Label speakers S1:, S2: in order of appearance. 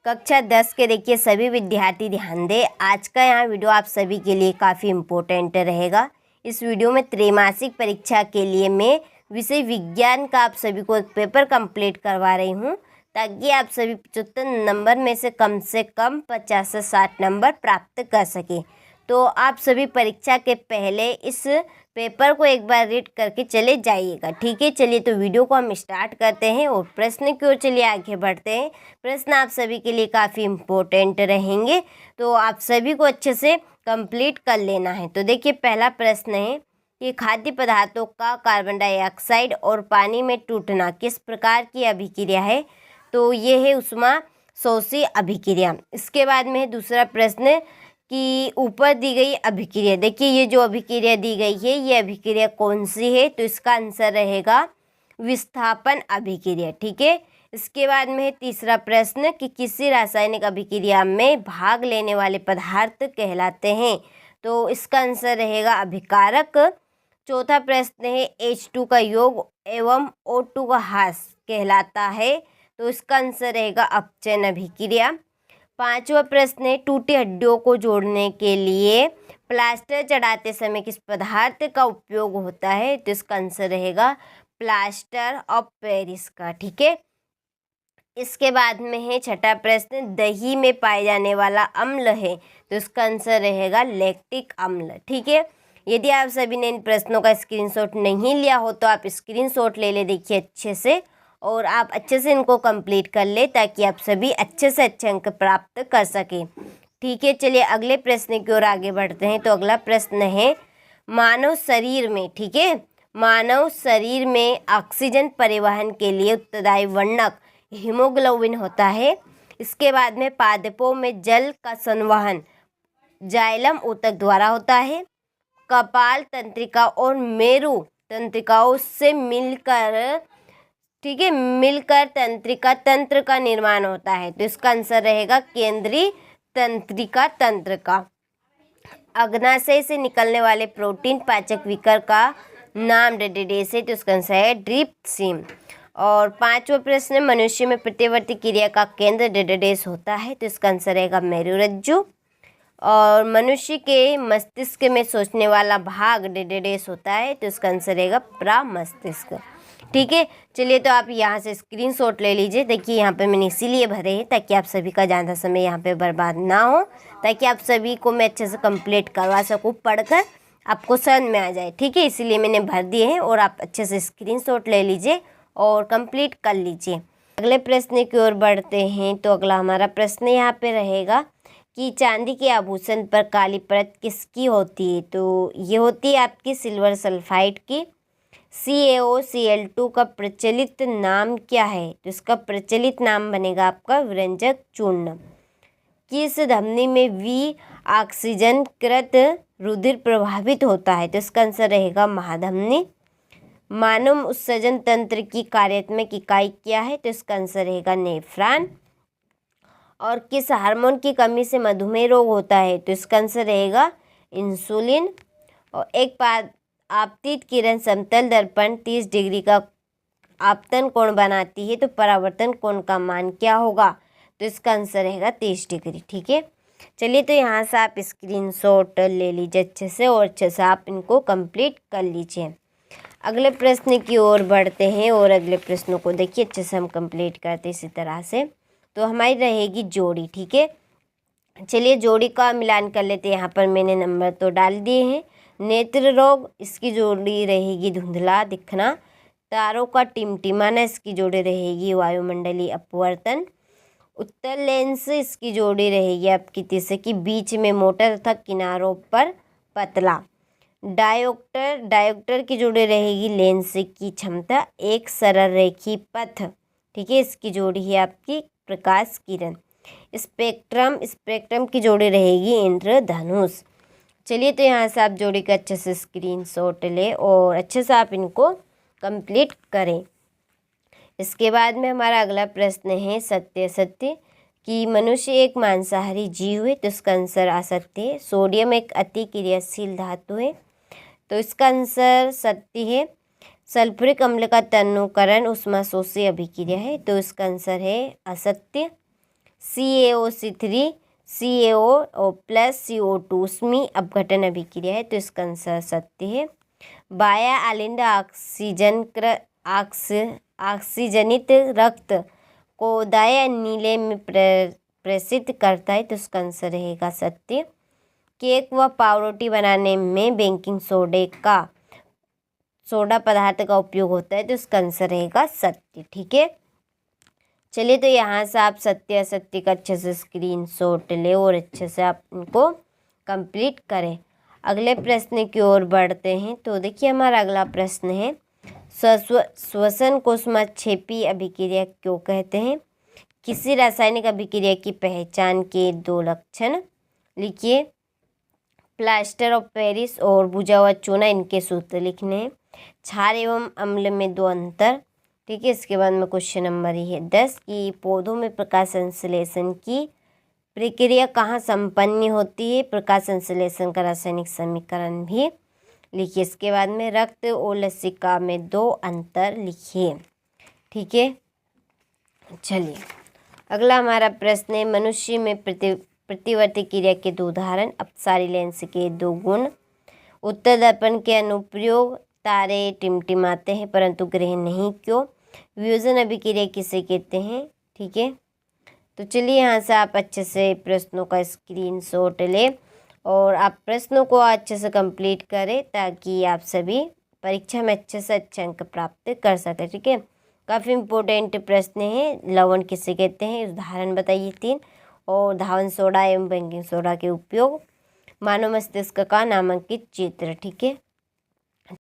S1: कक्षा 10 के देखिए सभी विद्यार्थी ध्यान दें। आज का यहाँ वीडियो आप सभी के लिए काफ़ी इम्पोर्टेंट रहेगा। इस वीडियो में त्रैमासिक परीक्षा के लिए मैं विषय विज्ञान का आप सभी को एक पेपर कंप्लीट करवा रही हूँ, ताकि आप सभी 75 नंबर में से कम 50 से 60 नंबर प्राप्त कर सकें। तो आप सभी परीक्षा के पहले इस पेपर को एक बार रीड करके चले जाइएगा, ठीक है। चलिए तो वीडियो को हम स्टार्ट करते हैं और प्रश्न की ओर चलिए आगे बढ़ते हैं। प्रश्न आप सभी के लिए काफ़ी इम्पोर्टेंट रहेंगे, तो आप सभी को अच्छे से कंप्लीट कर लेना है। तो देखिए पहला प्रश्न है कि खाद्य पदार्थों का कार्बन डाइऑक्साइड और पानी में टूटना किस प्रकार की अभिक्रिया है। तो ये है उष्मा शोषी अभिक्रिया। इसके बाद में दूसरा प्रश्न कि ऊपर दी गई अभिक्रिया, देखिए ये जो अभिक्रिया दी गई है ये अभिक्रिया कौन सी है। तो इसका आंसर रहेगा विस्थापन अभिक्रिया, ठीक है। इसके बाद में है तीसरा प्रश्न कि किसी रासायनिक अभिक्रिया में भाग लेने वाले पदार्थ कहलाते हैं। तो इसका आंसर रहेगा अभिकारक। चौथा प्रश्न है H2 का योग एवं O2 का ह्रास कहलाता है। तो इसका आंसर रहेगा अपचयन अभिक्रिया। पांचवा प्रश्न है टूटी हड्डियों को जोड़ने के लिए प्लास्टर चढ़ाते समय किस पदार्थ का उपयोग होता है। तो इसका आंसर रहेगा प्लास्टर ऑफ पेरिस का, ठीक है। इसके बाद में है छठा प्रश्न दही में पाए जाने वाला अम्ल है। तो इसका आंसर रहेगा लैक्टिक अम्ल, ठीक है। यदि आप सभी ने इन प्रश्नों का स्क्रीनशॉट नहीं लिया हो तो आप स्क्रीनशॉट ले ले, देखिए अच्छे से, और आप अच्छे से इनको कंप्लीट कर ले, ताकि आप सभी अच्छे से अच्छे अंक प्राप्त कर सकें, ठीक है। चलिए अगले प्रश्न की ओर आगे बढ़ते हैं। तो अगला प्रश्न है मानव शरीर में, ठीक है, मानव शरीर में ऑक्सीजन परिवहन के लिए उत्तरदायी वर्णक हीमोग्लोबिन होता है। इसके बाद में पादपों में जल का संवहन जाइलम ऊतक द्वारा होता है। कपाल तंत्रिका और मेरु तंत्रिकाओं से मिलकर, ठीक है, मिलकर तंत्रिका तंत्र का निर्माण होता है। तो इसका आंसर रहेगा केंद्रीय तंत्रिका तंत्र का। अग्नाशय से निकलने वाले प्रोटीन पाचक विकर का नाम डेडेडेस है। तो इसका आंसर है ड्रिप्सिम। और पांचवा प्रश्न मनुष्य में प्रतिवर्ती क्रिया का केंद्र डेडेडेस होता है। तो इसका आंसर रहेगा मेरुरज्जु। और मनुष्य के मस्तिष्क में सोचने वाला भाग डेडेडेस होता है। तो इसका आंसर रहेगा प्रमस्तिष्क, ठीक है। चलिए तो आप यहाँ से स्क्रीनशॉट ले लीजिए। देखिए यहाँ पे मैंने इसीलिए भरे हैं ताकि आप सभी का ज़्यादा समय यहाँ पे बर्बाद ना हो, ताकि आप सभी को मैं अच्छे से कंप्लीट करवा सकूँ, पढ़कर आपको समझ में आ जाए, ठीक है। इसीलिए मैंने भर दिए हैं और आप अच्छे से स्क्रीनशॉट ले लीजिए और कंप्लीट कर लीजिए। अगले प्रश्न की ओर बढ़ते हैं। तो अगला हमारा प्रश्न यहाँ पे रहेगा कि चांदी के आभूषण पर काली परत किसकी होती है। तो ये होती है आपकी सिल्वर सल्फाइड की। CaOCl2 का प्रचलित नाम क्या है। तो इसका प्रचलित नाम बनेगा आपका विरंजक चूर्ण। किस धमनी में V ऑक्सीजन कृत रुधिर प्रभावित होता है। तो इसका आंसर रहेगा महाधमनी। मानव उत्सर्जन तंत्र की कार्यात्मक इकाई क्या है। तो इसका आंसर रहेगा नेफ्रॉन। और किस हार्मोन की कमी से मधुमेह रोग होता है। तो इसका आंसर रहेगा इंसुलिन। और एक आपतित किरण समतल दर्पण 30 डिग्री का आपतन कोण बनाती है, तो परावर्तन कोण का मान क्या होगा। तो इसका आंसर रहेगा 30 डिग्री, ठीक है। चलिए तो यहाँ से आप स्क्रीनशॉट ले लीजिए अच्छे से, और अच्छे से आप इनको कंप्लीट कर लीजिए। अगले प्रश्न की ओर बढ़ते हैं और अगले प्रश्नों को देखिए अच्छे से हम कंप्लीट करते हैं इसी तरह से। तो हमारी रहेगी जोड़ी, ठीक है। चलिए जोड़ी का मिलान कर लेते हैं। यहाँ पर मैंने नंबर तो डाल दिए हैं। नेत्र रोग, इसकी जोड़ी रहेगी धुंधला दिखना। तारों का टिमटिमाना, इसकी जोड़ी रहेगी वायुमंडलीय अपवर्तन। उत्तर लेंस, इसकी जोड़ी रहेगी आपकी तीसरे की बीच में मोटा तथा किनारों पर पतला। डायोप्टर की जोड़ी रहेगी लेंस की क्षमता एक सरल रेखी पथ, ठीक है। इसकी जोड़ी है आपकी प्रकाश किरण। स्पेक्ट्रम की जोड़ी रहेगी इंद्रधनुष। चलिए तो यहाँ से आप जोड़ी का अच्छे से स्क्रीनशॉट ले और अच्छे से आप इनको कंप्लीट करें। इसके बाद में हमारा अगला प्रश्न है सत्य असत्य कि मनुष्य एक मांसाहारी जीव है। तो इसका आंसर असत्य है। सोडियम एक अति क्रियाशील धातु है। तो इसका आंसर सत्य है। सल्फ्यूरिक अम्ल का तनुकरण उष्मा शोषी अभिक्रिया है। तो इसका आंसर है असत्य। CaO3 CaO और प्लस CO2 उसमें अपघटन अभिक्रिया है, तो इसका आंसर सत्य है। बाया आलिंद ऑक्सीजनित रक्त को दाया नीले में प्रेषित करता है, तो इसका आंसर रहेगा सत्य। केक व पावरोटी बनाने में बेकिंग सोडा पदार्थ का उपयोग होता है, तो इसका आंसर रहेगा सत्य। ठीक है, चलिए तो यहाँ से आप सत्य असत्य का अच्छे से स्क्रीनशॉट ले और अच्छे से आप इनको कंप्लीट करें। अगले प्रश्न की ओर बढ़ते हैं। तो देखिए हमारा अगला प्रश्न है, श्वसन कोष्माक्षेपी अभिक्रिया क्यों कहते हैं? किसी रासायनिक अभिक्रिया की पहचान के 2 लक्षण लिखिए। प्लास्टर ऑफ पेरिस और भुजा हुआ चूना, इनके सूत्र लिखने हैं। क्षार एवं अम्ल में 2 अंतर। ठीक है, इसके बाद में क्वेश्चन नंबर ही है 10 कि पौधों में प्रकाश संश्लेषण की प्रक्रिया कहाँ संपन्न होती है? प्रकाश संश्लेषण का रासायनिक समीकरण भी लिखिए। इसके बाद में रक्त और लसिका में 2 अंतर लिखिए। ठीक है, चलिए अगला हमारा प्रश्न है, मनुष्य में प्रतिवर्ती क्रिया के 2 उदाहरण। अपसारी लेंस के 2 गुण। उत्तर दर्पण के अनुप्रयोग। तारे टिमटिमाते हैं परंतु ग्रह नहीं, क्यों? वियोजन अभिक्रिया किसे कहते हैं? ठीक है, तो चलिए यहाँ से आप अच्छे से प्रश्नों का स्क्रीनशॉट लें और आप प्रश्नों को अच्छे से कंप्लीट करें ताकि आप सभी परीक्षा में अच्छे से अच्छे अंक प्राप्त कर सकें। ठीक है, काफ़ी इम्पोर्टेंट प्रश्न है। लवण किसे कहते हैं? उदाहरण बताइए 3। और धावन सोडा एवं बेकिंग सोडा के उपयोग। मानव मस्तिष्क का नामांकित चित्र। ठीक है।